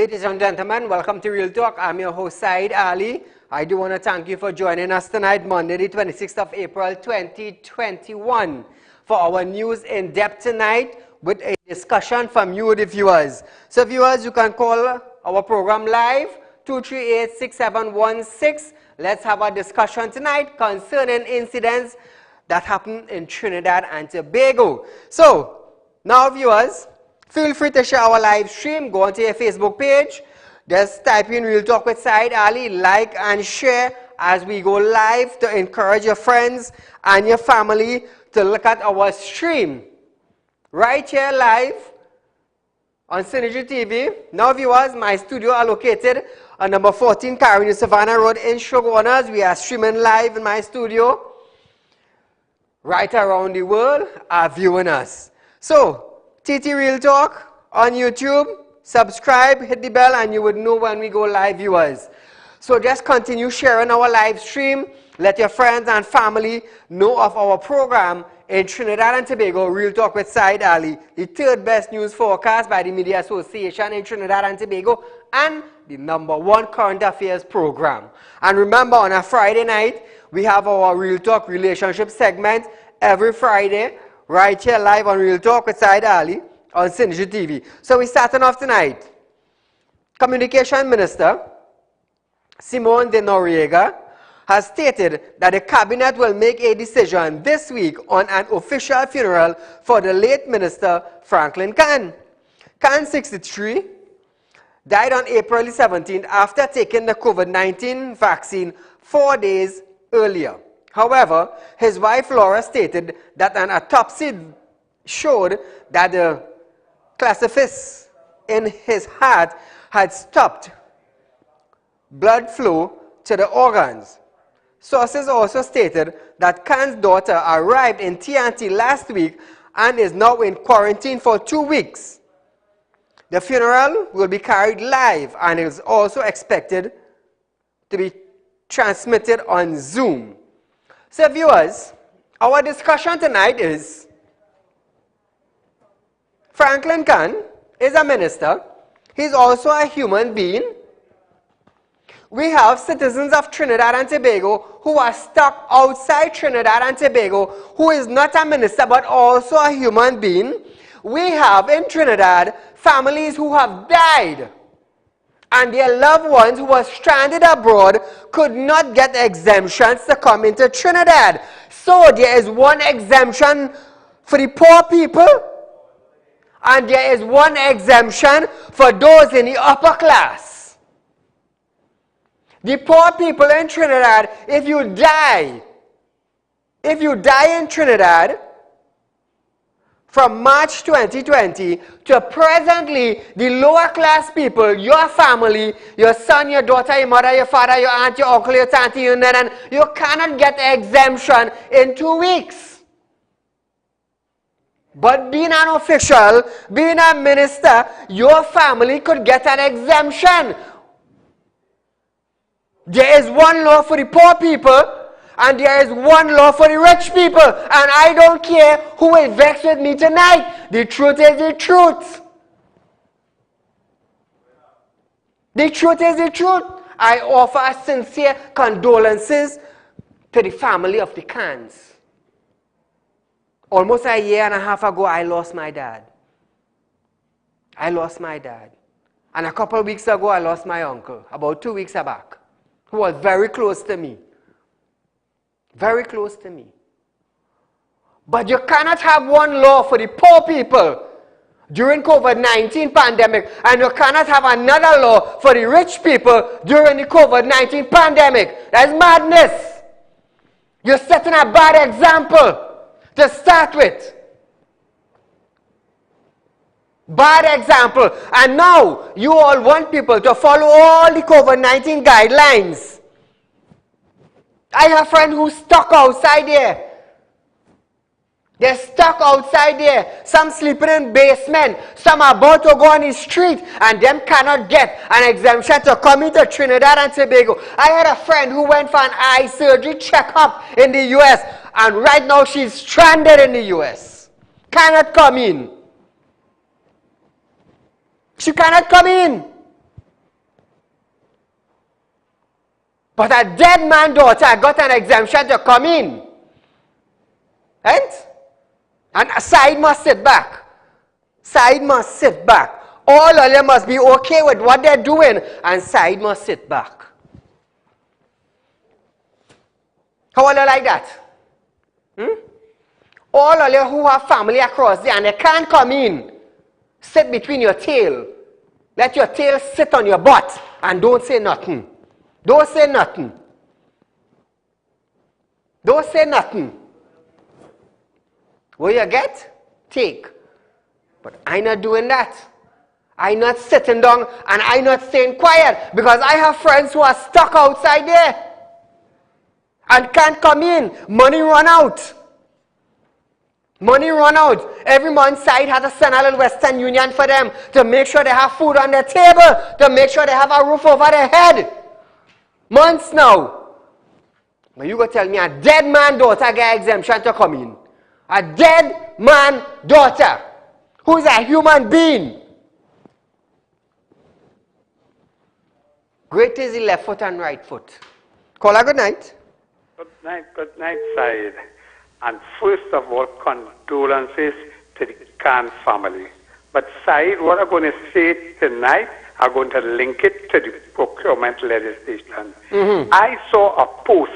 Ladies and gentlemen, welcome to Real Talk. I'm your host, Saieed Ali. I do want to thank you for joining us tonight, Monday, the 26th of April, 2021, for our News in Depth tonight with a discussion from you, the viewers. So, viewers, you can call our program live, 238-6716. Let's have a discussion tonight concerning incidents that happened in Trinidad and Tobago. So, now, viewers, feel free to share our live stream. Go onto your Facebook page. Just type in Real Talk with Saieed Ali. Like and share as we go live to encourage your friends and your family to look at our stream. Right here live on Synergy TV. Now, viewers, my studio are located on number 14 Carolina Savannah Road in Shoguners. We are streaming live in my studio. Right around the world are viewing us. So, TT Real Talk on YouTube, subscribe, hit the bell, and you would know when we go live, viewers. So just continue sharing our live stream. Let your friends and family know of our program in Trinidad and Tobago, Real Talk with Saieed Ali, the third best news forecast by the Media Association in Trinidad and Tobago, and the #1 current affairs program. And remember, on a Friday night, we have our Real Talk relationship segment every Friday, right here live on Real Talk with Saieed Ali on Synergy TV. So we're starting off tonight. Communication Minister Simone de Noriega has stated that the cabinet will make a decision this week on an official funeral for the late Minister Franklin Khan. Khan, 63, died on April 17th after taking the COVID-19 vaccine 4 days earlier. However, his wife Laura stated that an autopsy showed that the calcifics in his heart had stopped blood flow to the organs. Sources also stated that Khan's daughter arrived in TNT last week and is now in quarantine for 2 weeks. The funeral will be carried live and is also expected to be transmitted on Zoom. So, viewers, our discussion tonight is Franklin Khan is a minister. He's also a human being. We have citizens of Trinidad and Tobago who are stuck outside Trinidad and Tobago, who is not a minister but also a human being. We have in Trinidad families who have died, and their loved ones who were stranded abroad could not get exemptions to come into Trinidad. So there is one exemption for the poor people, and there is one exemption for those in the upper class. The poor people in Trinidad, if you die in Trinidad, from March 2020 to presently, the lower class people, your family, your son, your daughter, your mother, your father, your aunt, your uncle, your auntie, your nan, you cannot get exemption in 2 weeks. But being an official, being a minister, your family could get an exemption. There is one law for the poor people, and there is one law for the rich people. And I don't care who will vex with me tonight. The truth is the truth. The truth is the truth. I offer sincere condolences to the family of the Khans. Almost a year and a half ago, I lost my dad. And a couple of weeks ago, I lost my uncle, about 2 weeks back, who was very close to me. Very close to me. But you cannot have one law for the poor people during COVID-19 pandemic, and you cannot have another law for the rich people during the COVID-19 pandemic. That's madness. You're setting a bad example to start with. Bad example. And now you all want people to follow all the COVID-19 guidelines. I have friends who stuck outside there. They're stuck outside there. Some sleeping in basement. Some are about to go on the street, and them cannot get an exemption to come into Trinidad and Tobago. I had a friend who went for an eye surgery checkup in the US, and right now she's stranded in the US. Cannot come in. She cannot come in. But a dead man's daughter got an exemption to come in. Right? And Saieed must sit back. Saieed must sit back. All of them must be okay with what they're doing, and Saieed must sit back. How are you like that? All of you who have family across there and they can't come in, sit between your tail. Let your tail sit on your butt and don't say nothing. Don't say nothing. Don't say nothing. What you get? Take. But I'm not doing that. I'm not sitting down and I'm not staying quiet because I have friends who are stuck outside there and can't come in. Money run out. Money run out. Every month Saieed had to send a little Western Union for them to make sure they have food on their table, to make sure they have a roof over their head. Months now. Now you go tell me a dead man daughter get exemption to come in. A dead man daughter who is a human being. Great is the left foot and right foot. Call her good night. Good night, Saieed. And first of all, condolences to the Khan family. But Saieed, what I'm going to say tonight, I'm going to link it to the procurement legislation. I saw a post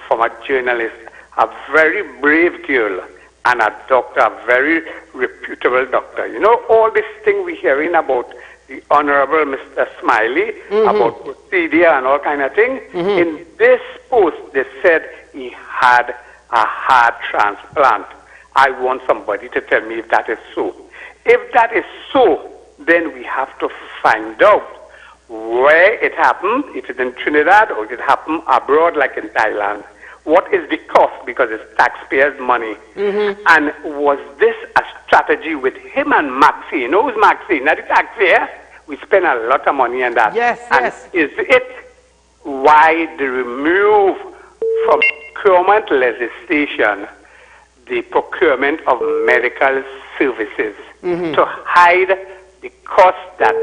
from a journalist, a very brave girl, and a doctor, a very reputable doctor. You know, all this thing we're hearing about the Honorable Mr. Smiley, about procedure and all kind of thing. In this post, they said he had a heart transplant. I want somebody to tell me if that is so. If that is so, then we have to find out where it happened, if it's in Trinidad or if it happened abroad like in Thailand. What is the cost? Because it's taxpayers' money. And was this a strategy with him and Maxine? Who's Maxine? Not the taxpayer. We spend a lot of money on that. Yes, and yes. Is it why they remove from procurement legislation the procurement of medical services to hide the cost that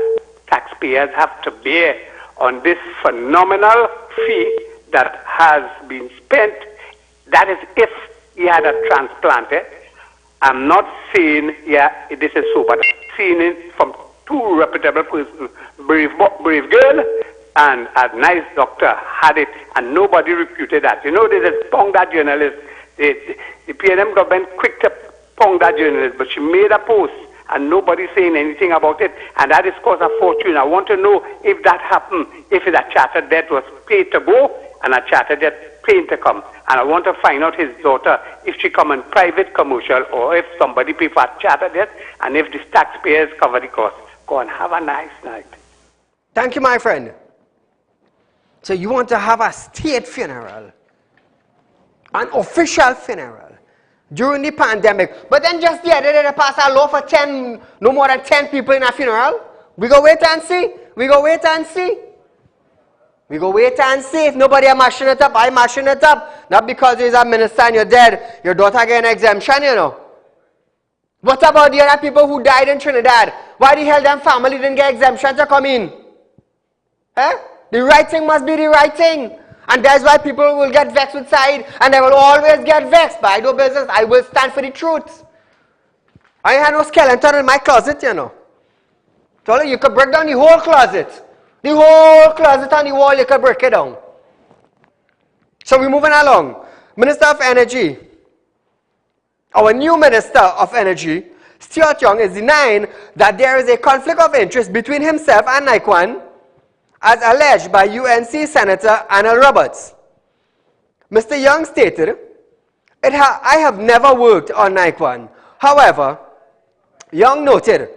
taxpayers have to bear on this phenomenal fee that has been spent? That is if he had a transplanted. I'm not saying, this is so, but I'm seeing it from two reputable persons, brave girl and a nice doctor had it, and nobody refuted that. You know, they just pong that journalist. The PNM government quick to pong that journalist, but she made a post, and nobody saying anything about it, and that is caused a fortune. I want to know if that happened, if a charter debt was paid to go, and a charter debt paid to come. And I want to find out his daughter, if she come in private commercial, or if somebody pay for a charter debt, and if the taxpayers cover the cost. Go and have a nice night. Thank you, my friend. So you want to have a state funeral, an official funeral, during the pandemic. But then just the other day they passed a law for no more than 10 people in a funeral. We go wait and see. We go wait and see. We go wait and see. If nobody are mashing it up, I'm mashing it up. Not because there's a minister and you're dead, your daughter get an exemption, you know. What about the other people who died in Trinidad? Why the hell them family didn't get exemption to come in? Eh? The right thing must be the right thing. And that's why people will get vexed with Saieed, and they will always get vexed. But I do business. I will stand for the truth. I had no skeleton in my closet, you know. So you could break down the whole closet. The whole closet on the wall, you could break it down. So we're moving along. Minister of Energy. Our new Minister of Energy, Stuart Young, is denying that there is a conflict of interest between himself and Naikwan, as alleged by UNC Senator Anna Roberts. Mr. Young stated, I have never worked on Naikwan. However, Young noted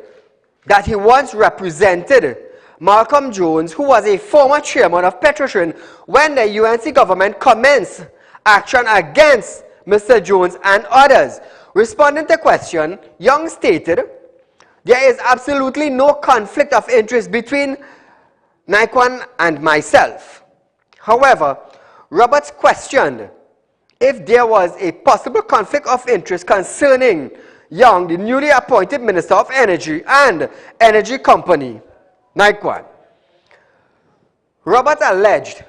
that he once represented Malcolm Jones, who was a former chairman of Petrotrin, when the UNC government commenced action against Mr. Jones and others. Responding to the question, Young stated, there is absolutely no conflict of interest between Naikwan and myself. However, Roberts questioned if there was a possible conflict of interest concerning Young, the newly appointed Minister of Energy and Energy Company, Naikwan. Roberts alleged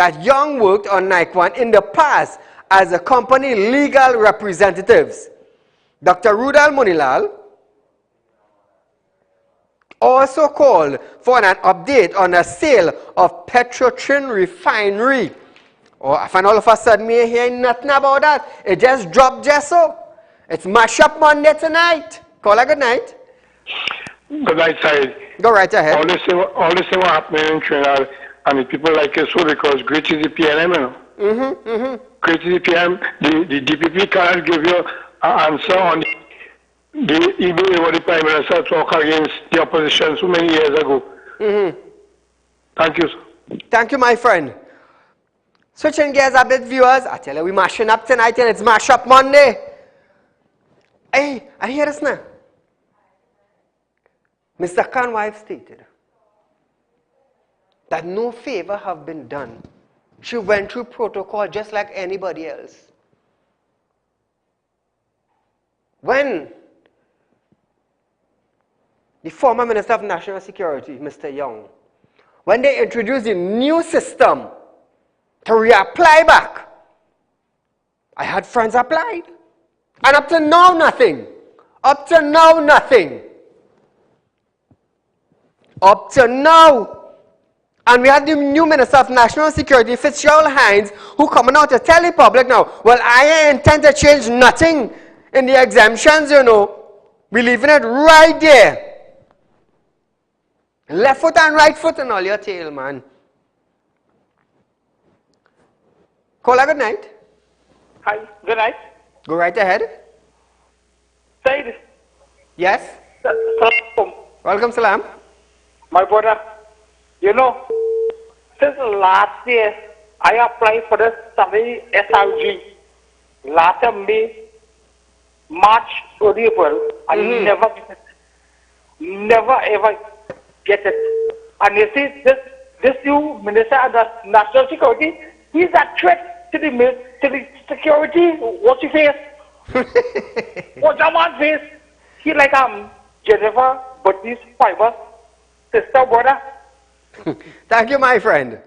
that Young worked on Nike in the past as a company legal representatives. Dr. Rudal Munilal also called for an update on the sale of Petrotrin refinery. Oh, I find all of a sudden me hearing nothing about that. It just dropped just so. It's mash up Monday tonight. Call a good night. Good night, Saeed. Go right ahead. All this thing what happening in Trinidad, and the people like it so because great is the PNM, you know. Great is the PM. The DPP cannot give you an answer on the email what the Prime Minister talked against the opposition so many years ago. Thank you, sir. Thank you, my friend. Switching gears a bit, viewers. I tell you, we're mashing up tonight and it's Mash Up Monday. Hey, I hear this now. Mr. Khan's wife stated that no favor have been done. She went through protocol just like anybody else. When the former Minister of National Security, Mr. Young, when they introduced the new system to reapply back, I had friends applied. And up to now, nothing. Up to now, nothing. Up to now. And we had the new Minister of National Security, Fitzgerald Hines, who coming out to tell the public now, well, I intend to change nothing in the exemptions, you know. We're leaving it right there. Left foot and right foot and all your tail, man. Caller, good night. Hi, good night. Go right ahead. Said. Yes? Salam. Welcome, Salam. My brother, you know, since last year, I applied for the study SRG. Last year, May, March, or April, I never get it. Never ever get it. And you see, this new Minister of National Security, he's a threat to the security. What's he face? What's that man face? He like Jennifer, but he's fiber. Sister, brother. Thank you, my friend.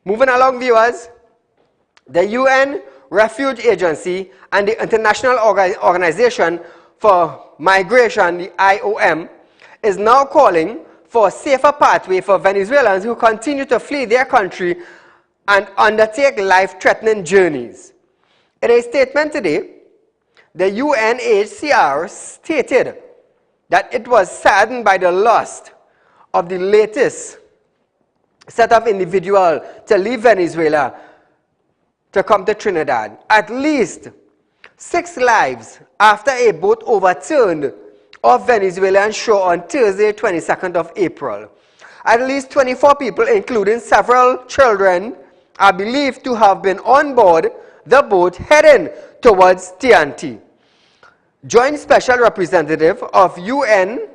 Moving along, viewers. The UN Refuge Agency and the International Organization for Migration, the IOM, is now calling for a safer pathway for Venezuelans who continue to flee their country and undertake life-threatening journeys. In a statement today, the UNHCR stated that it was saddened by the loss of the latest set of individuals to leave Venezuela to come to Trinidad. At least 6 lives after a boat overturned off Venezuelan shore on Thursday, 22nd of April. At least 24 people, including several children, are believed to have been on board the boat heading towards TNT. Joint Special Representative of UNHCR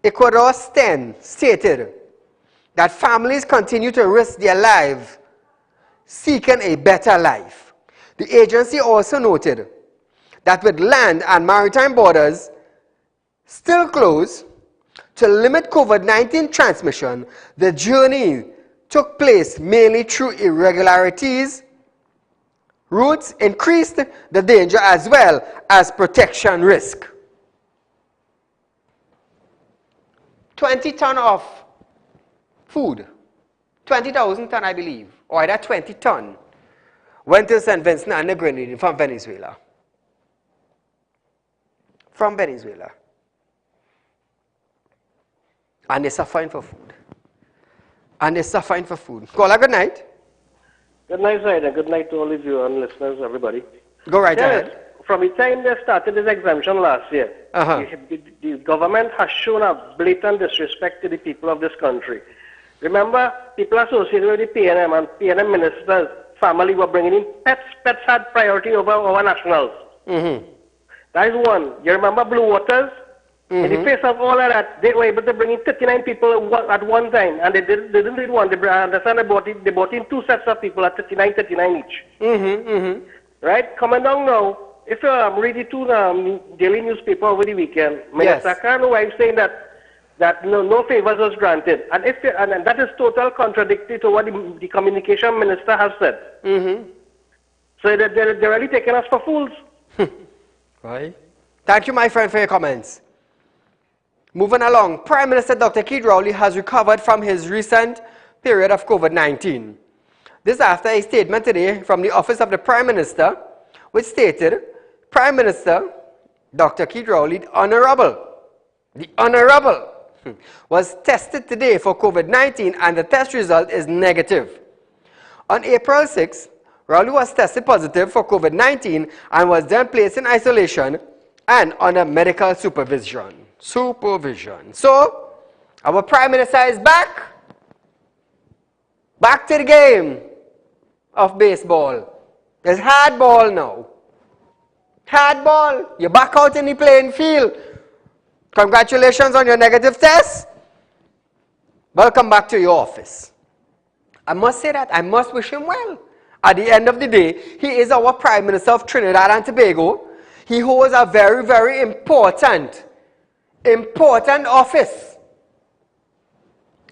Ecuador Sten stated that families continue to risk their lives seeking a better life. The agency also noted that with land and maritime borders still closed to limit COVID-19 transmission, the journey took place mainly through irregularities. Routes increased the danger as well as protection risk. 20 ton of food, 20,000 ton I believe, or either 20 ton, went to St. Vincent and the Grenadines from Venezuela. From Venezuela. And they're suffering for food. And they're suffering for food. Caller, good night. Good night, Said, and good night to all of you and listeners, everybody. Go right ahead. From the time they started this exemption last year, the government has shown a blatant disrespect to the people of this country. Remember, people associated with the PNM and PNM ministers' family were bringing in pets. Pets had priority over our nationals. That is one. You remember Blue Waters? In the face of all of that, they were able to bring in 39 people at one time, and they didn't need one. They understand they brought in 2 sets of people at 39 each. Right? Coming down now, if you read the 2 daily newspaper over the weekend, Minister Khan's wife saying that that no favors was granted. And that is total contradictory to what the communication minister has said. So they're really taking us for fools. Right. Thank you, my friend, for your comments. Moving along, Prime Minister Dr. Keith Rowley has recovered from his recent period of COVID-19. This after a statement today from the Office of the Prime Minister, which stated, Prime Minister Dr. Keith Rowley, the Honorable, was tested today for COVID-19 and the test result is negative. On April 6, Rowley was tested positive for COVID-19 and was then placed in isolation and under medical supervision. So, our Prime Minister is back. Back to the game of baseball. There's hardball now. Hardball. You're back out in the playing field. Congratulations on your negative test. Welcome back to your office. I must say that. I must wish him well. At the end of the day, he is our Prime Minister of Trinidad and Tobago. He holds a very, very important office.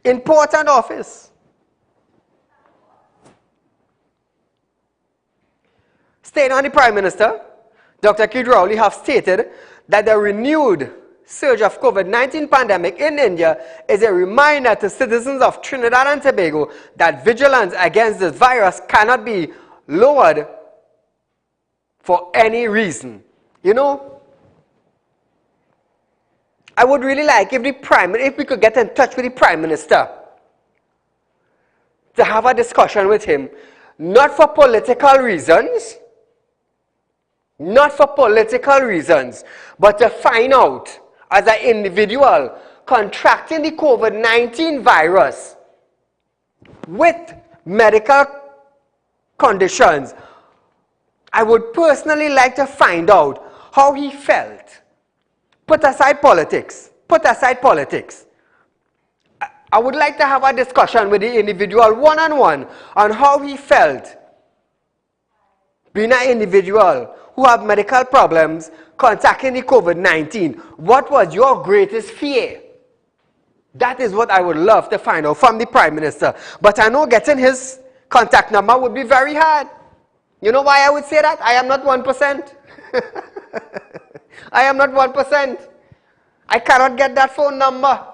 Important office. Staying on the Prime Minister, Dr. Keith Rowley have stated that the renewed surge of COVID-19 pandemic in India is a reminder to citizens of Trinidad and Tobago that vigilance against this virus cannot be lowered for any reason. You know, I would really like if we could get in touch with the Prime Minister to have a discussion with him, not for political reasons, but to find out, as an individual contracting the COVID-19 virus with medical conditions, I would personally like to find out how he felt. Put aside politics. I would like to have a discussion with the individual one-on-one on how he felt being an individual who have medical problems contacting the COVID-19. What was your greatest fear? That is what I would love to find out from the Prime Minister. But I know getting his contact number would be very hard. You know why I would say that? I am not 1%. I am not 1%. I cannot get that phone number.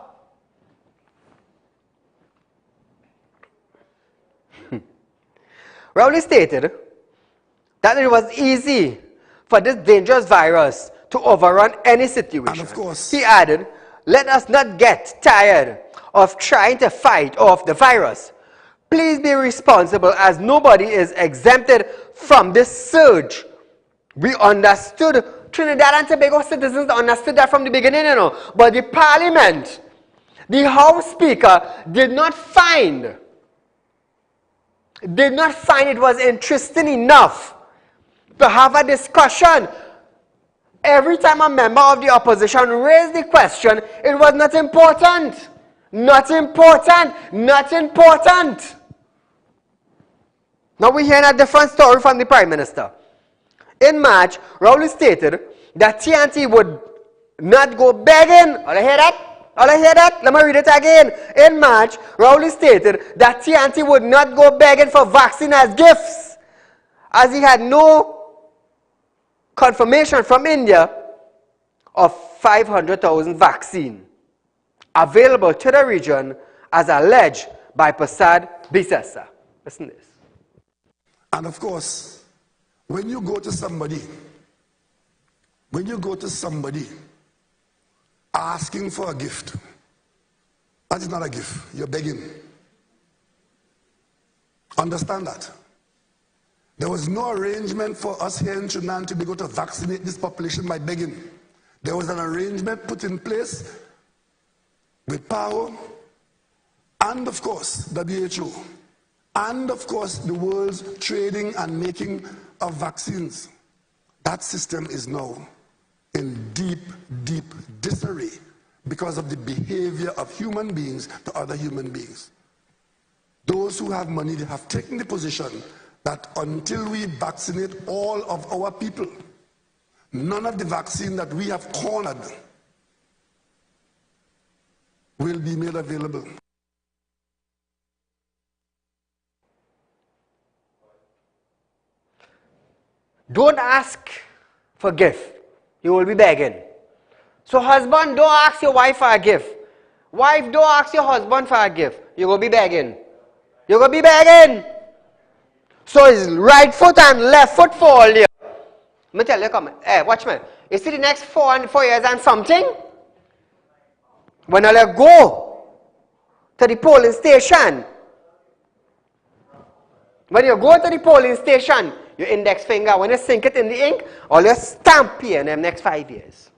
Rowley stated that it was easy for this dangerous virus to overrun any situation. And of course, he added, let us not get tired of trying to fight off the virus. Please be responsible, as nobody is exempted from this surge. We understood, Trinidad and Tobago citizens understood that from the beginning, you know. But the Parliament, the House Speaker, did not find it was interesting enough to have a discussion. Every time a member of the opposition raised the question, it was not important. Not important. Now we're hearing a different story from the Prime Minister. In March, Rowley stated that TNT would not go begging. All I hear that? Let me read it again. In March, Rowley stated that TNT would not go begging for vaccine as gifts, as he had no confirmation from India of 500,000 vaccine available to the region as alleged by Prasad Bisesa. Listen to this. And of course, when you go to somebody asking for a gift, that is not a gift, you're begging. Understand that. There was no arrangement for us here in Trinidad and Tobago to vaccinate this population by begging. There was an arrangement put in place with PAO and of course WHO and of course the world's trading and making of vaccines. That system is now in deep disarray because of the behavior of human beings to other human beings. Those who have money, they have taken the position that until we vaccinate all of our people, none of the vaccine that we have cornered will be made available. Don't ask for gift. You will be begging. So husband, don't ask your wife for a gift. Wife, don't ask your husband for a gift. You will be begging. You will be begging. So it's right foot and left foot for all you. Let me tell you, come. Hey, watch me. You see the next 4 years and something? When I go to the polling station, when you go to the polling station, your index finger, when you sink it in the ink, all your stamp here in the next 5 years.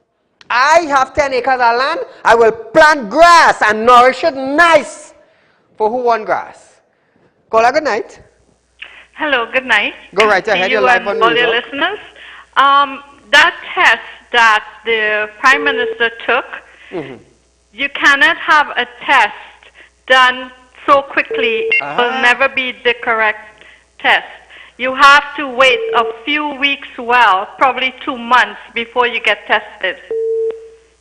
I have 10 acres of land. I will plant grass and nourish it nice. For who want grass? Call her good night. Hello, good night. Go right ahead. You You're live on all your listeners. That test that the Prime Minister took, you cannot have a test done so quickly. It will never be the correct test. You have to wait a few weeks, well, probably 2 months before you get tested.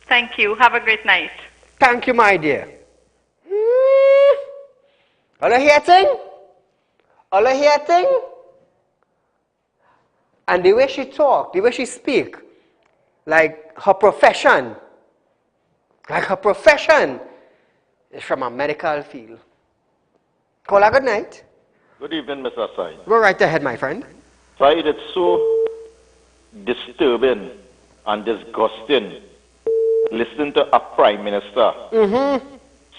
Thank you. Have a great night. Thank you, my dear. All you hear thing? All you hear thing? And the way she talk, the way she speak, like her profession is from a medical field. Call her good night. Good evening, Mr. Said. Go right ahead, my friend. Said, it's so disturbing and disgusting listening to a prime minister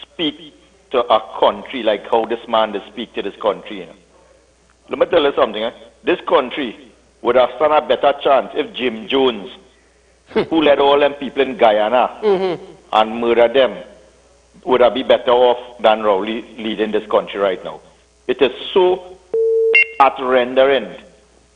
speak to a country like how this man does speak to this country. You know. Let me tell you something. This country would have stand a better chance if Jim Jones, who led all them people in Guyana and murdered them, would have been better off than Rowley leading this country right now. It is so heart-rendering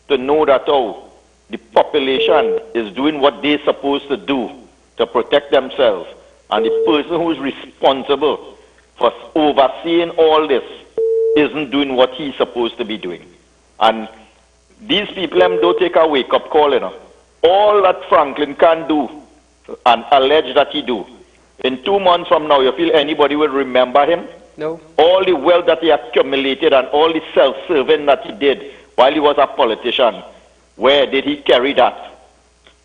to know that the population is doing what they're supposed to do to protect themselves, and the person who is responsible for overseeing all this isn't doing what he's supposed to be doing. And these people don't take a wake-up call, you know. All that Franklin can do and allege that he do, in 2 months from now, you feel anybody will remember him? No. All the wealth that he accumulated and all the self-serving that he did while he was a politician, where did he carry that?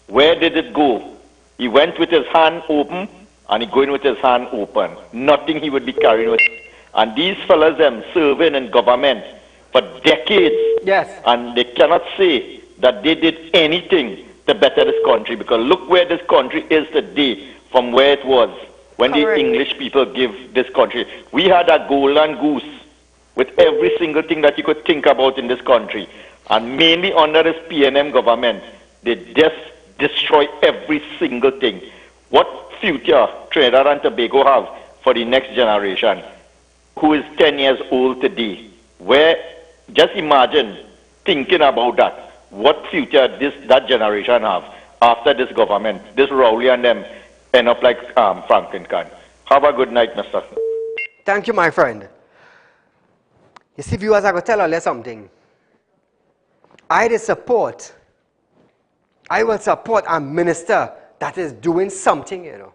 Where did it go? He went with his hand open, and he going with his hand open. Nothing he would be carrying with. And these fellas, serving in government for decades. Yes. And they cannot say that they did anything to better this country, because look where this country is today from where it was when the English people gave this country. We had a golden goose with every single thing that you could think about in this country. And mainly under this PNM government, they just destroy every single thing. What future Trinidad and Tobago have for the next generation, who is 10 years old today? Where, just imagine thinking about that. What future that generation have after this government, this Rowley and them end up like Franklin can. Have a good night, Mr. Thank you, my friend. You see, viewers, I got to tell you something. I will support a minister that is doing something, you know.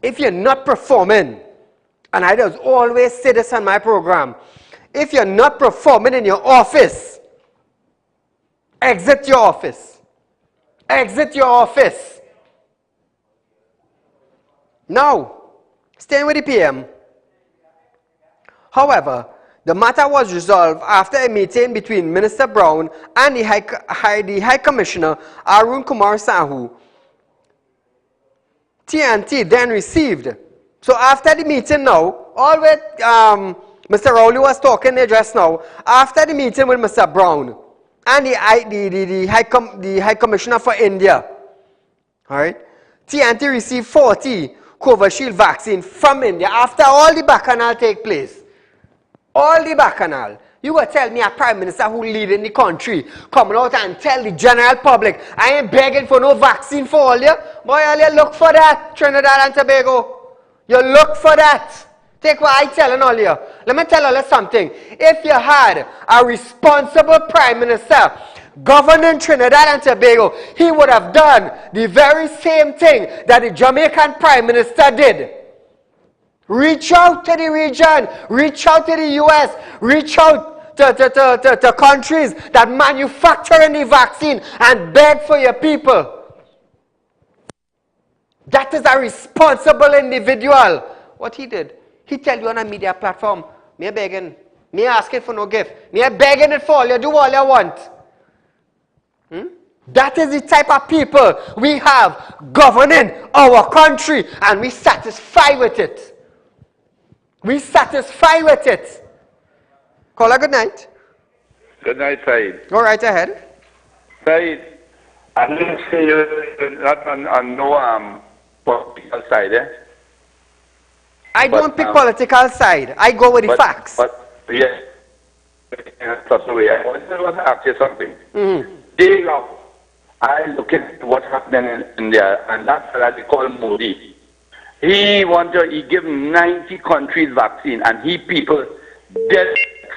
If you're not performing, and I just always say this on my program, if you're not performing in your office, exit your office. Exit your office. Now, staying with the PM. However, the matter was resolved after a meeting between Minister Brown and the High Commissioner Arun Kumar Sahu. TNT then received. So after the meeting now, all with Mr. Rowley was talking there just now, after the meeting with Mr. Brown and the High Commissioner for India, all right, TNT received 40 Covishield vaccine from India after all the bacchanal take place. All the bacchanal. You will tell me a prime minister who leading the country coming out and tell the general public, I ain't begging for no vaccine for all you. Boy, all you look for that, Trinidad and Tobago. You look for that. Take what I telling all you. Let me tell you something. If you had a responsible prime minister governing Trinidad and Tobago, he would have done the very same thing that the Jamaican prime minister did. Reach out to the region. Reach out to the US. Reach out to countries that manufacture the vaccine and beg for your people. That is a responsible individual. What he did, he tell you on a media platform, me begging, me asking for no gift, me begging it for all, you do all you want. That is the type of people we have governing our country, and we satisfied with it. We satisfied with it. Caller, good night. Good night, Saeed. Go right ahead. Saeed, I didn't say you're not on no political side, eh? I don't pick political side. I go with the facts. But, yes, that's the way. I want to ask you something. Day long, I look at what's happening in India, and that's what they call Modi. He give 90 countries vaccine, and people dead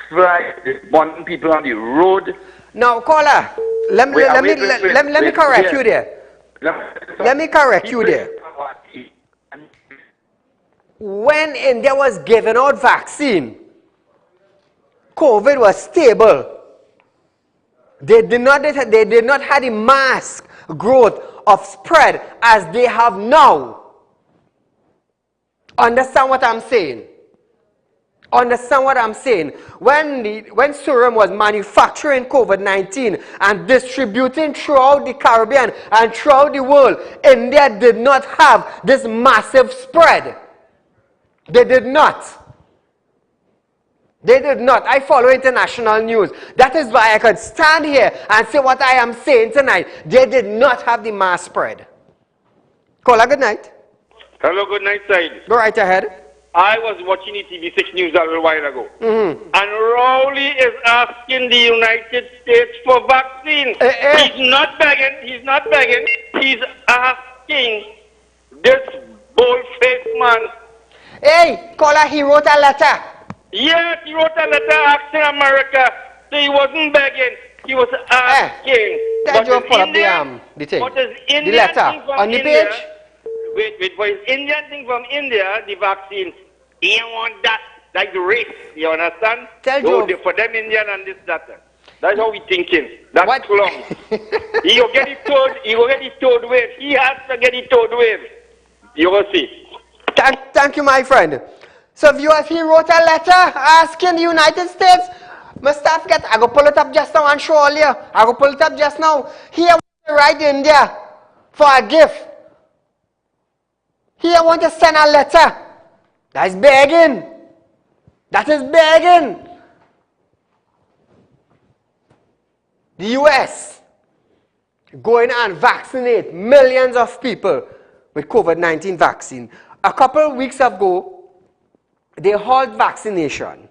fried, one people on the road. Now, caller, let me correct you there. Let me correct you there. When India was giving out vaccine, COVID was stable. They did not have the mass growth of spread as they have now. Understand what I'm saying? Understand what I'm saying? When Serum was manufacturing COVID-19 and distributing throughout the Caribbean and throughout the world, India did not have this massive spread. They did not. They did not. I follow international news. That is why I could stand here and say what I am saying tonight. They did not have the mass spread. Caller, good night. Hello, good night, Saeed. Go right ahead. I was watching the TV6 News a little while ago. And Rowley is asking the United States for vaccine. He's not begging. He's not begging. He's asking this bold-faced man. Hey, caller, he wrote a letter. Yes, he wrote a letter asking America. So he wasn't begging. He was asking. Then you pull up the thing. The letter on the page. Wait, for his Indian thing from India, the vaccine, he don't want that, like the race, you understand? For them Indian and this, that. That's how we thinking. That's what? Too long. He will get it third wave. He has to get it third wave. You will see. Thank you, my friend. So viewers, he wrote a letter asking the United States, must I forget, I go pull it up just now and show all you. I go pull it up just now. Here I write India for a gift. Here I want to send a letter. That's begging. That is begging. The US going and vaccinate millions of people with COVID-19 vaccine. A couple of weeks ago, they halted vaccination.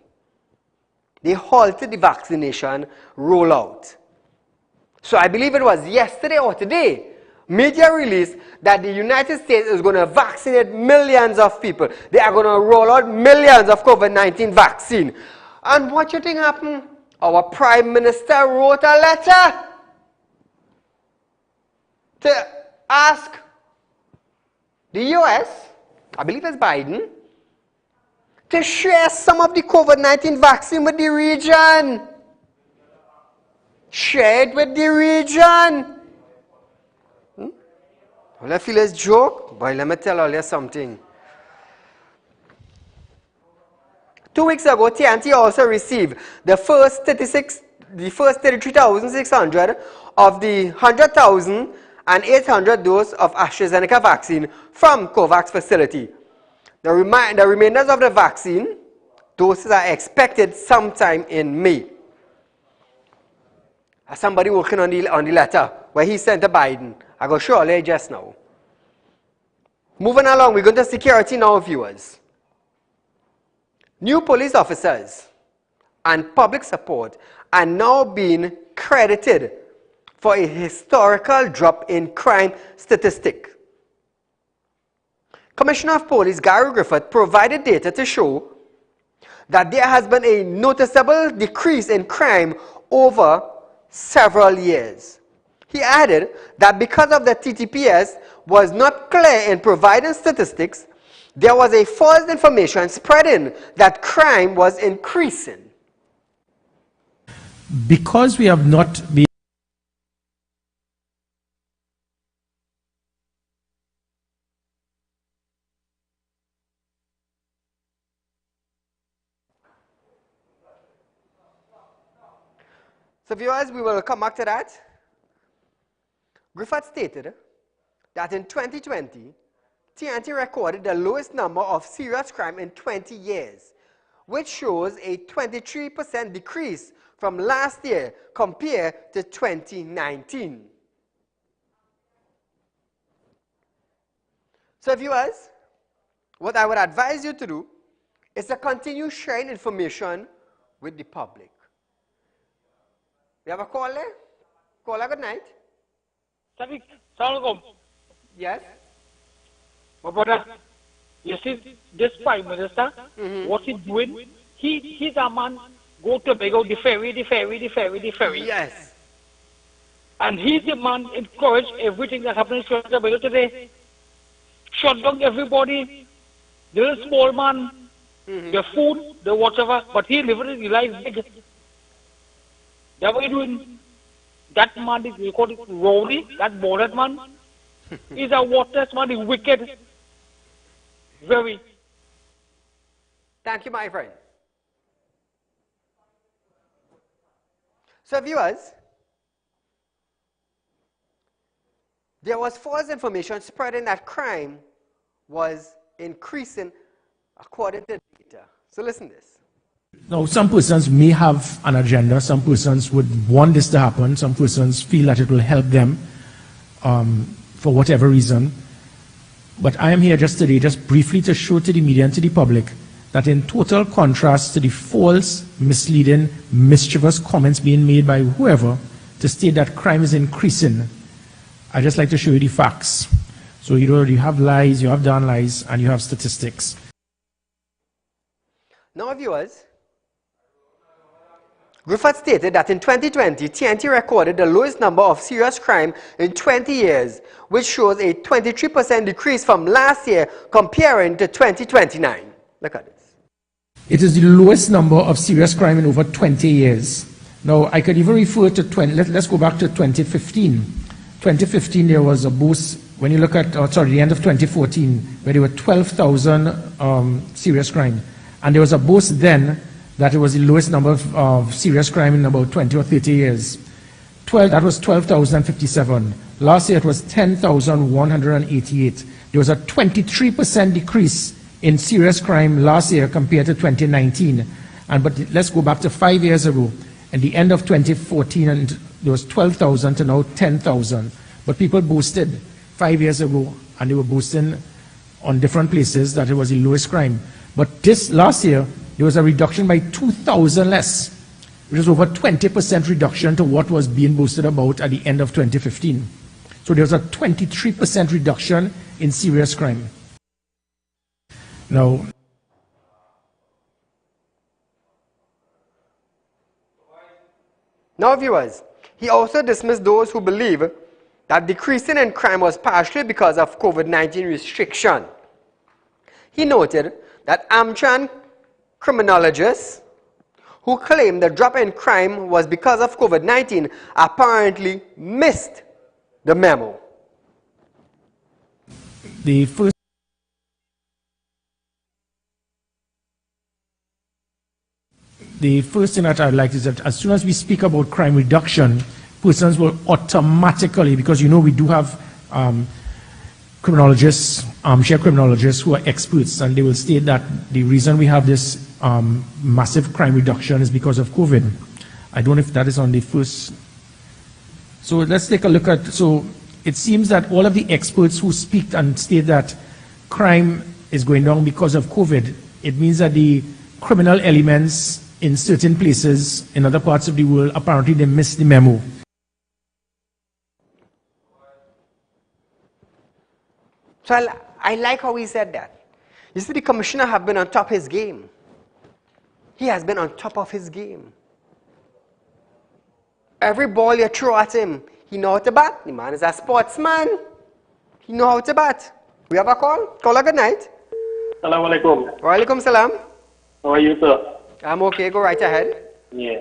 They halted the vaccination rollout. So I believe it was yesterday or today, media released that the United States is going to vaccinate millions of people. They are going to roll out millions of COVID-19 vaccine. And what you think happened? Our Prime Minister wrote a letter to ask the US, I believe it's Biden, to share some of the COVID-19 vaccine with the region. Share it with the region. Well, I feel it's a joke, but let me tell all you something. 2 weeks ago, TNT also received the first 33,600 of the 100,800 doses of AstraZeneca vaccine from COVAX facility. The remainders of the vaccine doses are expected sometime in May. Somebody working on the letter where he sent to Biden. I go show you just now. Moving along, we're going to security now, viewers. New police officers and public support are now being credited for a historical drop in crime statistic. Commissioner of Police Gary Griffith provided data to show that there has been a noticeable decrease in crime over several years. He added that because of the TTPS was not clear in providing statistics, there was a false information spreading that crime was increasing. Because we have not been So viewers, we will come back to that. Griffith stated that in 2020, TNT recorded the lowest number of serious crime in 20 years, which shows a 23% decrease from last year compared to 2019. So viewers, what I would advise you to do is to continue sharing information with the public. We have a call there? Caller, good night. Sadiq, Salaam. Yes? My brother, you see, this Prime Minister, what he's doing, he's a man, go to Tobago, the ferry. Yes. And he's the man encourage everything that happens in Tobago today. Shut down everybody, the little small man, the food, the whatever, but he living his life big. That's what he's doing. That man is, we call it rowdy, that bored man. He's a worthless man, he's wicked. Very. Thank you, my friend. So viewers, there was false information spreading that crime was increasing according to data. So listen to this. Now, some persons may have an agenda. Some persons would want this to happen. Some persons feel that it will help them for whatever reason. But I am here just today, just briefly to show to the media and to the public that in total contrast to the false, misleading, mischievous comments being made by whoever to state that crime is increasing, I just like to show you the facts. So you have lies, you have darn lies, and you have statistics. Now viewers, Griffith stated that in 2020, TNT recorded the lowest number of serious crime in 20 years, which shows a 23% decrease from last year comparing to 2029. Look at this. It is the lowest number of serious crime in over 20 years. Now, I could even refer to, let's go back to 2015. 2015, there was a boost, when you look at, the end of 2014, where there were 12,000 serious crime. And there was a boost then that it was the lowest number of serious crime in about 20 or 30 years. That was 12,057. Last year it was 10,188. There was a 23% decrease in serious crime last year compared to 2019. But let's go back to 5 years ago. At the end of 2014, and there was 12,000 to now 10,000. But people boosted 5 years ago, and they were boosting on different places that it was the lowest crime. But this last year, there was a reduction by 2,000 less, which is over 20% reduction to what was being boasted about at the end of 2015. So there was a 23% reduction in serious crime. Now viewers, he also dismissed those who believe that decreasing in crime was partially because of COVID-19 restriction. He noted that Amtrak criminologists who claim the drop in crime was because of COVID-19 apparently missed the memo. The first thing that I'd like is that as soon as we speak about crime reduction, persons will automatically, because we do have criminologists, armchair criminologists who are experts, and they will state that the reason we have this massive crime reduction is because of COVID. I don't know if that is on the first. So let's take a look at, so it seems that all of the experts who speak and state that crime is going down because of COVID, it means that the criminal elements in certain places in other parts of the world, apparently they missed the memo. So I like how he said that. You see, the commissioner have been on top of his game. He has been on top of his game. Every ball you throw at him, he know how to bat. The man is a sportsman. He know how to bat. We have a call. Caller, good night. Assalamu alaikum. Wa alaikum salam. How are you, sir? I'm okay. Go right ahead. Yeah.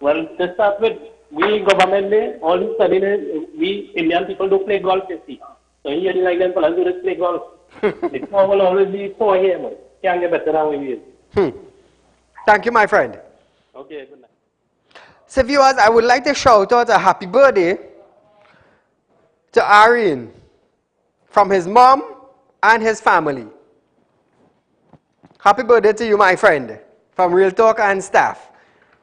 Well, to start with, we government, all this study, we Indian people do play golf, you see. So here in England, people do play golf. The score will always be 4 here, man. Can't get better than we is. Thank you, my friend. Okay, good night. So viewers, I would like to shout out a happy birthday to Aryan from his mom and his family. Happy birthday to you, my friend, from Real Talk and staff.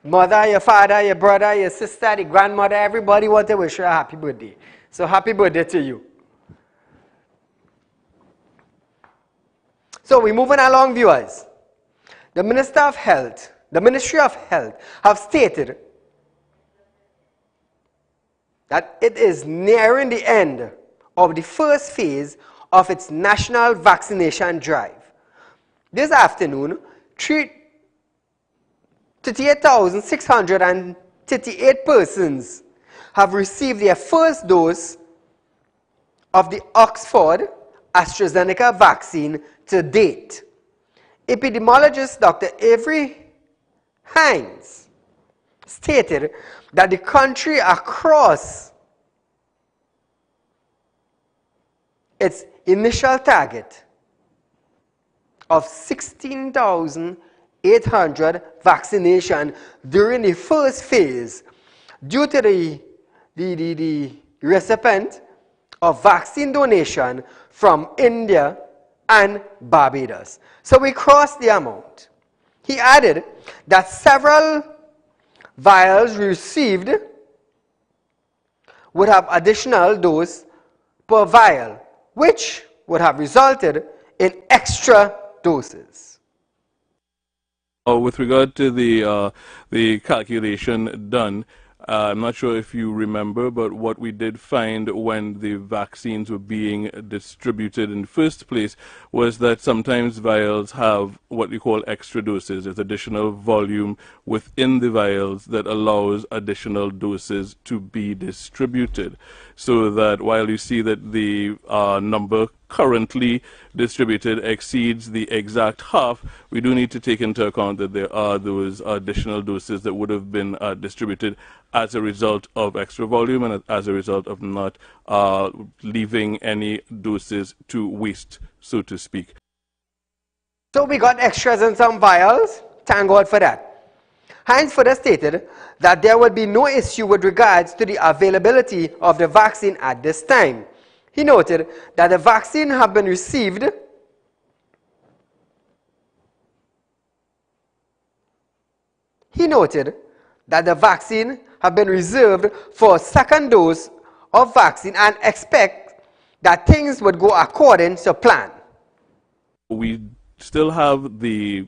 Mother, your father, your brother, your sister, the grandmother, everybody want to wish you a happy birthday. So happy birthday to you. So we're moving along, viewers. The Ministry of Health have stated that it is nearing the end of the first phase of its national vaccination drive. This afternoon, 38,638 persons have received their first dose of the Oxford AstraZeneca vaccine to date. Epidemiologist Dr. Avery Hines stated that the country across its initial target of 16,800 vaccination during the first phase due to the recipient of vaccine donation from India and Barbados. So we crossed the amount. He added that several vials received would have additional dose per vial, which would have resulted in extra doses. With regard to the calculation done, I'm not sure if you remember, but what we did find when the vaccines were being distributed in the first place was that sometimes vials have what we call extra doses. There's additional volume within the vials that allows additional doses to be distributed. So that while you see that the number currently distributed exceeds the exact half, we do need to take into account that there are those additional doses that would have been distributed as a result of extra volume and as a result of not leaving any doses to waste, so to speak. So we got extras in some vials. Thank God for that. Hines further stated that there would be no issue with regards to the availability of the vaccine at this time. He noted that the vaccine have been received reserved for a second dose of vaccine and expect that things would go according to plan. We still have the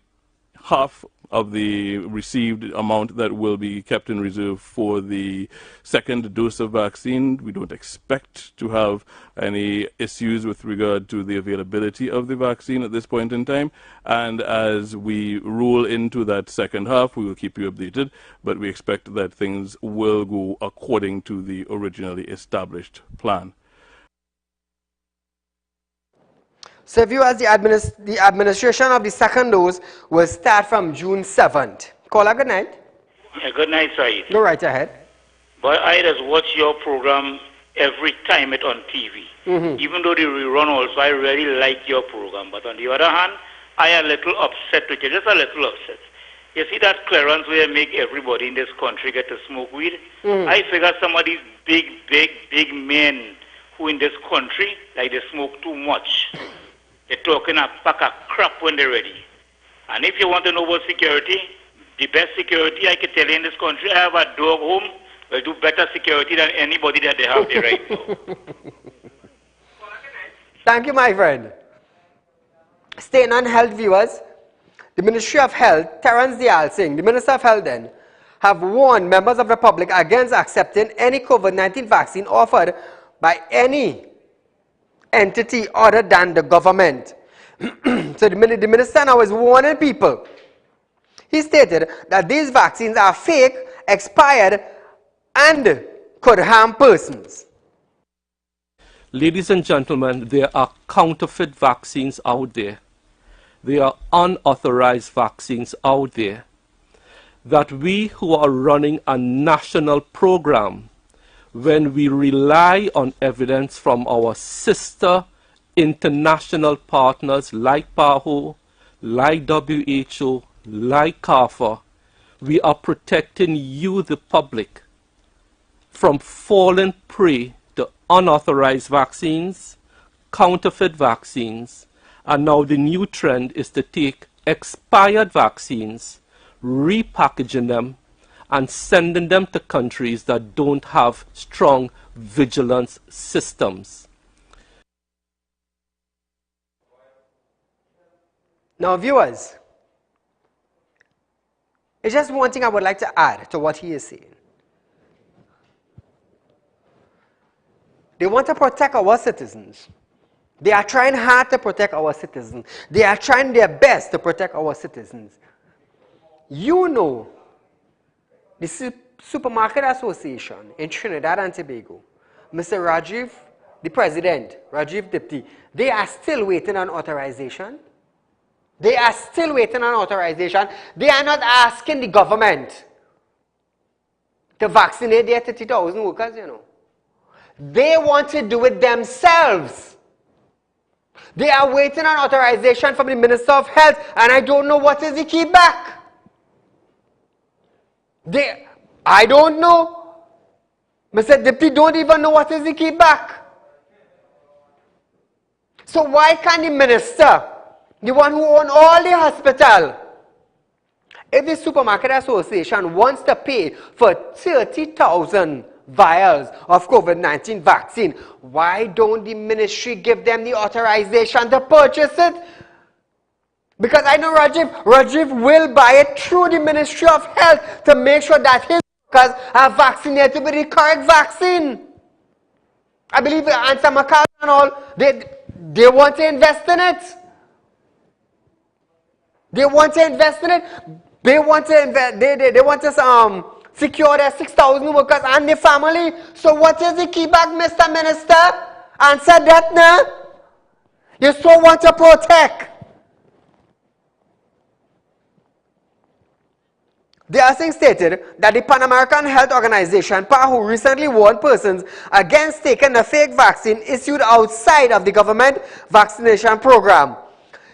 half of the received amount that will be kept in reserve for the second dose of vaccine. We don't expect to have any issues with regard to the availability of the vaccine at this point in time. And as we roll into that second half, we will keep you updated, but we expect that things will go according to the originally established plan. So viewers, the administration of the second dose will start from June 7th. Caller, good night. Yeah, good night, Saeed. Go right ahead. Boy, I just watch your program every time it's on TV. Even though the rerun also, I really like your program. But on the other hand, I am a little upset with you, just a little upset. You see that clearance where you make everybody in this country get to smoke weed? I figure some of these big men who in this country, like they smoke too much. They're talking a pack of crap when they're ready. And if you want to know about security, the best security I can tell you in this country, I have a dog home will do better security than anybody that they have there right now. Thank you, my friend. Staying on health, viewers, the Ministry of Health, Terence Dial Singh, the Minister of Health then, have warned members of the public against accepting any COVID-19 vaccine offered by any entity other than the government. So the minister now is warning people. He stated that these vaccines are fake, expired, and could harm persons. Ladies and gentlemen, there are counterfeit vaccines out there. there are unauthorized vaccines out there, that we who are running a national program, when we rely on evidence from our sister international partners like PAHO, like WHO, like CARPHA, we are protecting you, the public, from falling prey to unauthorized vaccines, counterfeit vaccines, and now the new trend is to take expired vaccines, repackaging them, and sending them to countries that don't have strong vigilance systems. Now, viewers, it's just one thing I would like to add to what he is saying. They want to protect our citizens. They are trying hard to protect our citizens. They are trying their best to protect our citizens. You know, the Supermarket Association in Trinidad and Tobago, Mr. Rajiv, the president, Rajiv Dipti, they are still waiting on authorization. They are still waiting on authorization. They are not asking the government to vaccinate their 30,000 workers, you know. They want to do it themselves. They are waiting on authorization from the Minister of Health, and I don't know what is the key back. I don't know. Mr. Dipti don't even know what is the key back. So why can't the minister, the one who owns all the hospital, if the Supermarket Association wants to pay for 30,000 vials of COVID-19 vaccine, why don't the ministry give them the authorization to purchase it? Because I know Rajiv will buy it through the Ministry of Health to make sure that his workers are vaccinated with the correct vaccine. I believe Answer Makal and all, they want to invest in it. They want to invest in it. They want to invest. They want to secure their 6,000 workers and their family. So what is the key back, Mr. Minister? Answer that now. You so want to protect. The thing stated that the Pan American Health Organization, PAHO, recently warned persons against taking the fake vaccine issued outside of the government vaccination program.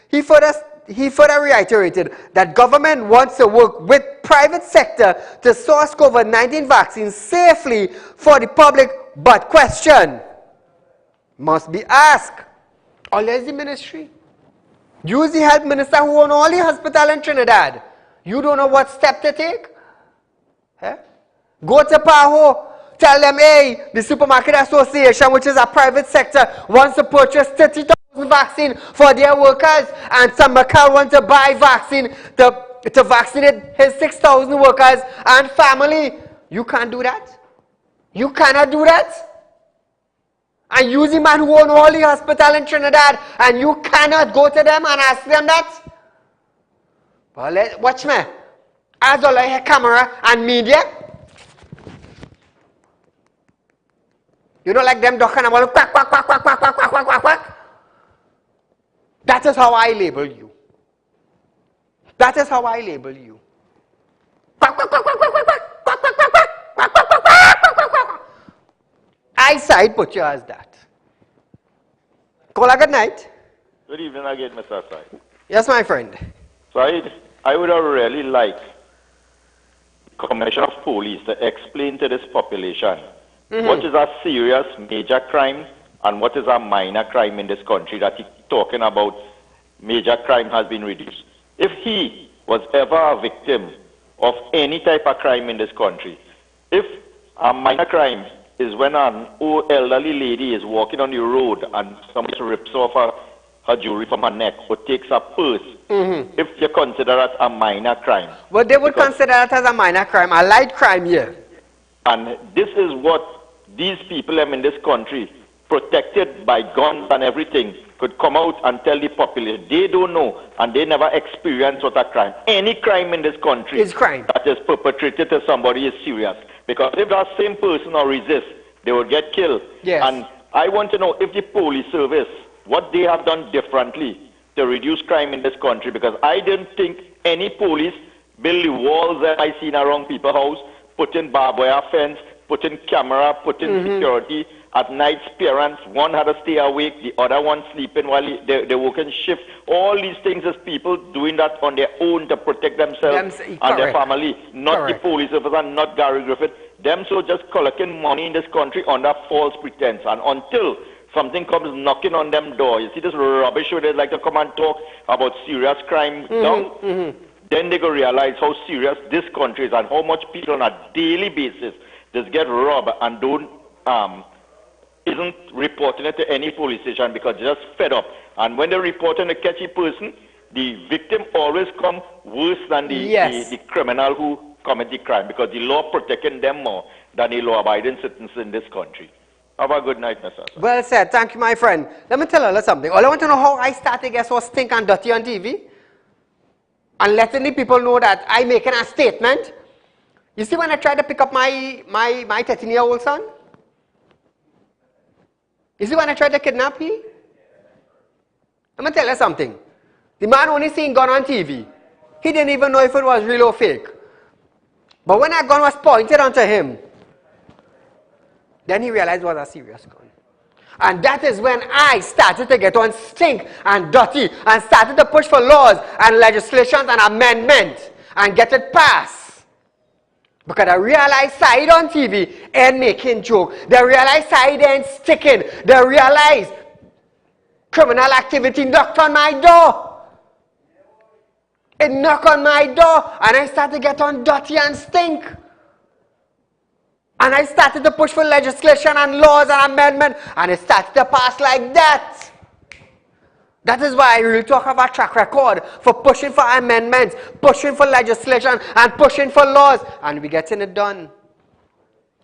He further reiterated that government wants to work with private sector to source COVID-19 vaccines safely for the public, but question must be asked. Unless the ministry, use the health minister who owns all the hospital in Trinidad. You don't know what step to take? Eh? Go to PAHO, tell them, hey, the Supermarket Association, which is a private sector, wants to purchase 30,000 vaccine for their workers, and some Makal wants to buy vaccine to vaccinate his 6,000 workers and family. You can't do that. You cannot do that. And use the man who owns all the hospital in Trinidad, and you cannot go to them and ask them that. Well, watch me. As all I have camera and media. You know, like them talking about quack, quack, quack, quack, quack, quack, quack, quack, quack, quack. That is how I label you. That is how I label you. Quack, quack, quack, quack, quack, quack, quack, quack, quack, quack, quack, quack, quack, quack, quack, quack. I side put you as that. Call a good night. Good evening again, Mr. Said. Yes, my friend. Said, I would have really liked the Commissioner of Police to explain to this population what is a serious major crime and what is a minor crime in this country that he's talking about. Major crime has been reduced. If he was ever a victim of any type of crime in this country, if a minor crime is when an old elderly lady is walking on the road and somebody rips off her jewelry from her neck or takes a purse, if you consider that a minor crime. Well, they would consider that as a minor crime, a light crime, yeah. And this is what these people in this country, protected by guns and everything, could come out and tell the population. They don't know and they never experience what a crime. Any crime in this country is crime that is perpetrated to somebody is serious. Because if that same person or resist, they will get killed. Yes. And I want to know if the police service, what they have done differently to reduce crime in this country, because I didn't think any police build the walls that I seen around people's house, put in barbed wire fence, put in camera, put in security. At night, parents, one had to stay awake, the other one sleeping while they working shift. All these things is people doing that on their own to protect themselves and their family, not the police officer, not Gary Griffith. Them so just collecting money in this country under false pretense. And until something comes knocking on them door, you see this rubbish where they like to come and talk about serious crime down, then they go realize how serious this country is and how much people on a daily basis just get robbed and don't isn't reporting it to any police station because they're just fed up. And when they're reporting a catchy person, the victim always come worse than the criminal who commit the crime, because the law protecting them more than the law-abiding citizens in this country. Have a good night, Mr. Well said. Thank you, my friend. Let me tell you something. All I want to know how I started, guess what, stink and dirty on TV? And letting the people know that I'm making a statement. You see, when I tried to pick up my 13-year-old son, you see when I tried to kidnap him? Let me tell you something. The man only seen gun on TV. He didn't even know if it was real or fake. But when that gun was pointed onto him, then he realized it was a serious gun. And that is when I started to get on stink and dirty and started to push for laws and legislation and amendments and get it passed. Because I realized Saieed on TV ain't making joke. They realized Saieed ain't sticking. They realized criminal activity knocked on my door. It knocked on my door and I started to get on dirty and stink. And I started to push for legislation and laws and amendment, and it started to pass like that. That is why I really talk about track record for pushing for amendments, pushing for legislation, and pushing for laws. And we're getting it done.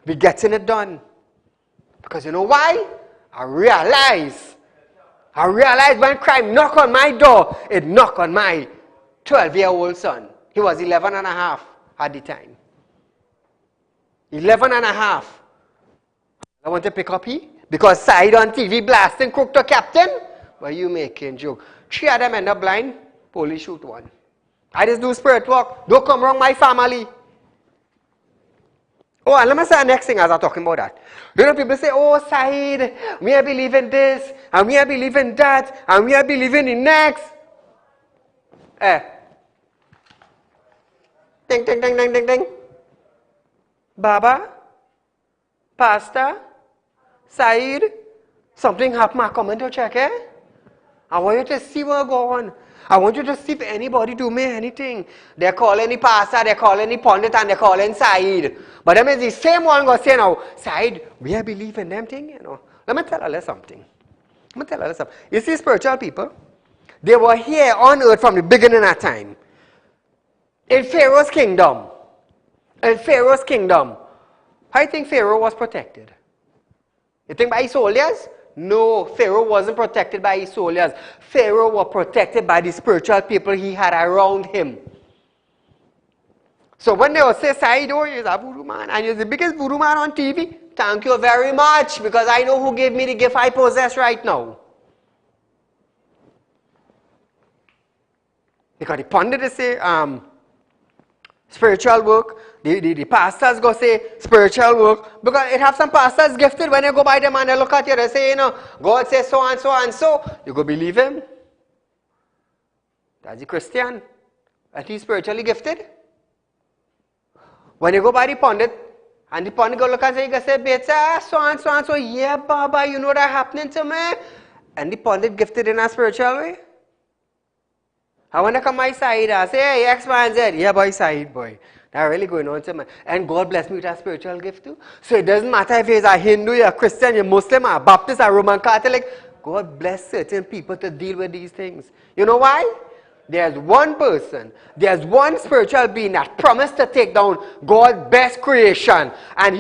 We're getting it done. Because you know why? I realize when crime knocked on my door, it knocked on my 12-year-old son. He was 11 and a half at the time. 11 and a half. I want to pick up he because Saieed on TV blasting crook to captain. But you making joke. 3 of them end up blind. Police shoot 1. I just do spirit walk. Don't come wrong my family. Oh, and let me say the next thing as I'm talking about that. You know, people say, oh, Saieed, we are believing this, and we are believing that, and we are believing the next. Ding, ding, ding, ding, ding, ding. Baba, Pastor, Saieed, something happened. I come in to check, I want you to see what's going on. I want you to see if anybody do me anything. They're calling the pastor, they're calling the pundit, and they're calling Saieed. But that means the same one go say now, Saieed, we are believing them thing, you know. Let me tell you something. You see, spiritual people, they were here on earth from the beginning of time. In Pharaoh's kingdom. How do you think Pharaoh was protected? You think by his soldiers? No, Pharaoh wasn't protected by his soldiers. Pharaoh was protected by the spiritual people he had around him. So when they will say, Saieed, oh, he's a voodoo man, and he's the biggest voodoo man on TV, thank you very much, because I know who gave me the gift I possess right now. Because the pundit say, spiritual work, the pastors go say spiritual work, because it have some pastors gifted. When you go by them and they look at you, they say, you know, God says so and so and so, you go believe him. That's the Christian. And he's spiritually gifted. When you go by the pundit, and the pundit go look and say, you go say, Beta, so and so and so, yeah, Baba, you know that happening to me. And the pundit gifted in a spiritual way. I want to come my side and say, hey, X, Y, and Z. Yeah, boy, Saieed, boy. That's really going on to me. And God bless me with a spiritual gift too. So it doesn't matter if he's a Hindu, you're a Christian, you're Muslim, a Baptist, a Roman Catholic. God bless certain people to deal with these things. You know why? There's one person, there's one spiritual being that promised to take down God's best creation. And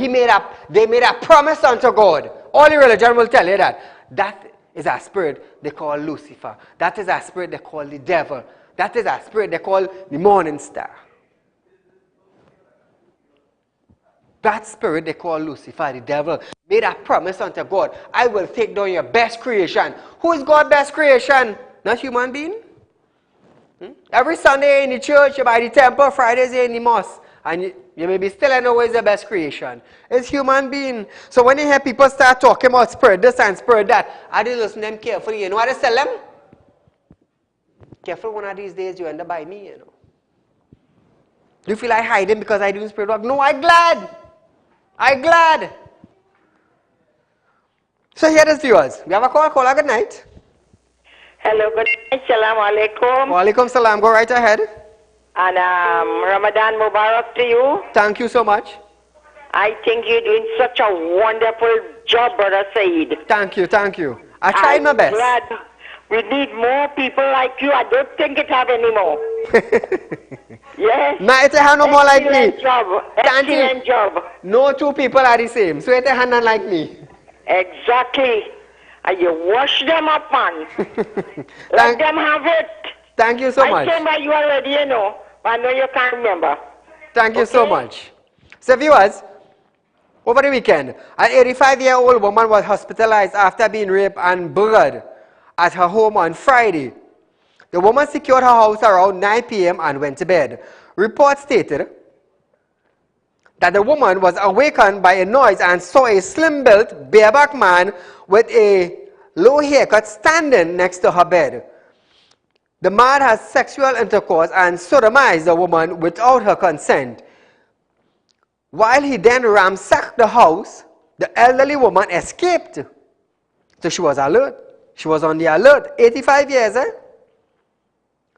they made a promise unto God. All the religion will tell you that. That is a spirit they call Lucifer. That is a spirit they call the devil. That is a spirit they call the morning star. That spirit they call Lucifer, the devil, made a promise unto God. I will take down your best creation. Who is God's best creation? Not human being. Every Sunday in the church, you're by the temple, Fridays you're in the mosque. And you may be still and always the best creation. It's human being. So when you hear people start talking about spirit this and spirit that, I just listen to them carefully. You know what I tell them? Careful, one of these days you end up by me, you know. Do you feel like hiding because I do spirit work? No, I'm glad. I'm glad. So here is viewers. We have a call. Caller, good night. Hello, good night. Salam alaikum. Wa alaikum salam. Go right ahead. And Ramadan Mubarak to you. Thank you so much. I think you're doing such a wonderful job, Brother Saeed. Thank you, thank you. I tried my best. Glad we need more people like you. I don't think it have any more. Yes. No, it have no more like me. Job. Excellent job. No two people are the same. So it have none like me. Exactly. And you wash them up, man. Let them have it. Thank you so much. I came by you already, you know. But I know you can't remember. Thank you so much. So viewers, over the weekend, an 85-year-old woman was hospitalized after being raped and burgled at her home on Friday. The woman secured her house around 9 p.m. and went to bed. Reports stated that the woman was awakened by a noise and saw a slim-built, bareback man with a low haircut standing next to her bed. The man had sexual intercourse and sodomized the woman without her consent. While he then ransacked the house, the elderly woman escaped. So she was alert. She was on the alert. 85 years, eh?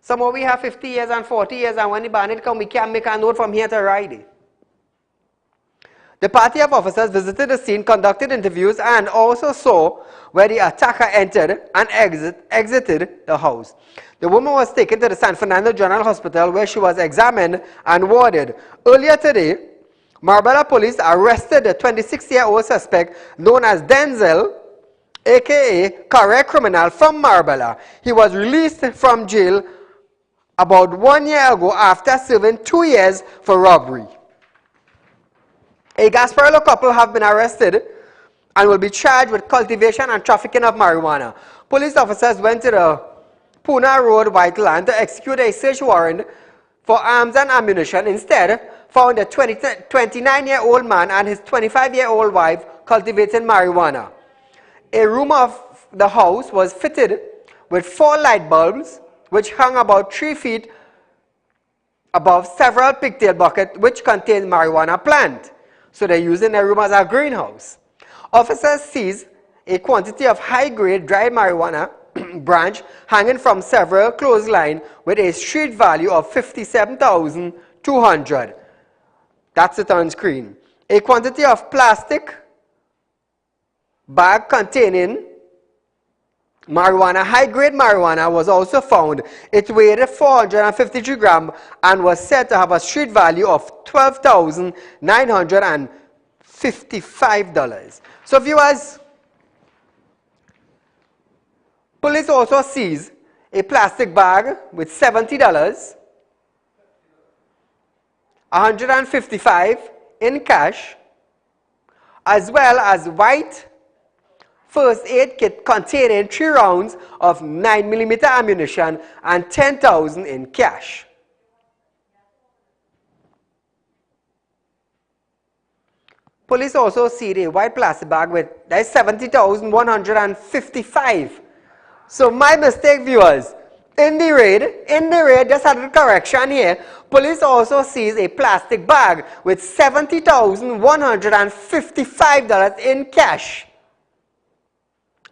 Some of we have 50 years and 40 years, and when the bandit come, we can't make a note from here to Friday. The party of officers visited the scene, conducted interviews, and also saw where the attacker entered and exited the house. The woman was taken to the San Fernando General Hospital where she was examined and warded. Earlier today, Marbella police arrested the 26-year-old suspect known as Denzel, aka career criminal from Marbella. He was released from jail about 1 year ago after serving 2 years for robbery. A Gasparilla couple have been arrested and will be charged with cultivation and trafficking of marijuana. Police officers went to the Pune Road, Whiteland, to execute a search warrant for arms and ammunition. Instead, found a 29-year-old man and his 25-year-old wife cultivating marijuana. A room of the house was fitted with 4 light bulbs, which hung about 3 feet above several pigtail buckets which contained marijuana plant. So they're using their room as a greenhouse. Officers seized a quantity of high-grade dried marijuana branch hanging from several clotheslines with a street value of $57,200. That's it on screen. A quantity of plastic bag containing marijuana, high-grade marijuana, was also found. It weighed 453 grams and was said to have a street value of $12,955. So viewers, police also seized a plastic bag with $70, $155 in cash, as well as white first aid kit containing 3 rounds of 9mm ammunition and $10,000 in cash. Police also seized a white plastic bag with $70,155. So my mistake, viewers. In the raid, just a little correction here, police also seized a plastic bag with $70,155 in cash.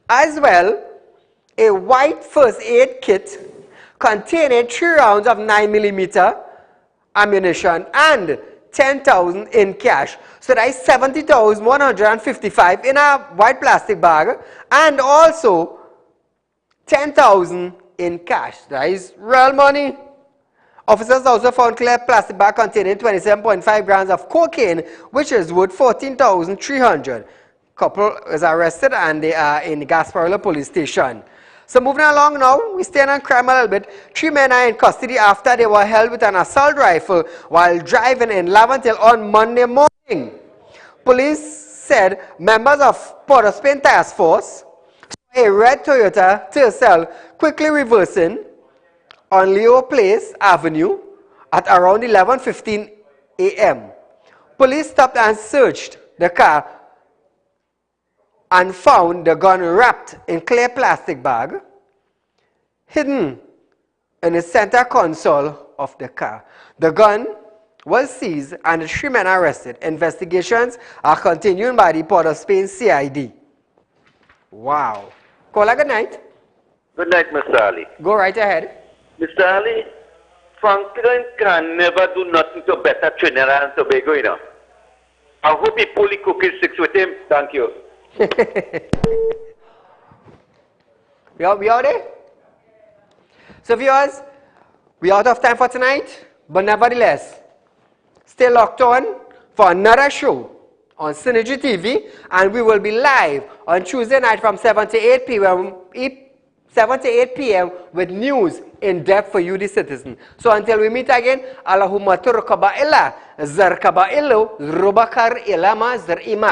As well, a white first aid kit containing 3 rounds of 9mm ammunition and $10,000 in cash. So that is $70,155 in a white plastic bag and also $10,000 in cash. That is real money. Officers also found clear plastic bag containing 27.5 grams of cocaine, which is worth $14,300. Couple is arrested and they are in the Gasparilla police station. So moving along now, we stay on crime a little bit. 3 men are in custody after they were held with an assault rifle while driving in Laventille on Monday morning. Police said members of Port of Spain Task Force saw a red Toyota Tercel quickly reversing on Leo Place Avenue at around 11:15 a.m. Police stopped and searched the car and found the gun wrapped in clear plastic bag, hidden in the center console of the car. The gun was seized and the 3 men arrested. Investigations are continuing by the Port of Spain CID. Wow. Caller, good night. Good night, Mr. Ali. Go right ahead. Mr. Ali, Franklin can never do nothing to better Trinidad and Tobago, you know. I hope he pull the cookie sticks with him. Thank you. We are there? So viewers, we are out of time for tonight, but nevertheless, stay locked on for another show on Synergy TV, and we will be live on Tuesday night from 7 to 8 p.m. with news in depth for you, the citizen. So until we meet again, Allahumma turkaba illa, zarkaba illu, rubakar ilama zarima.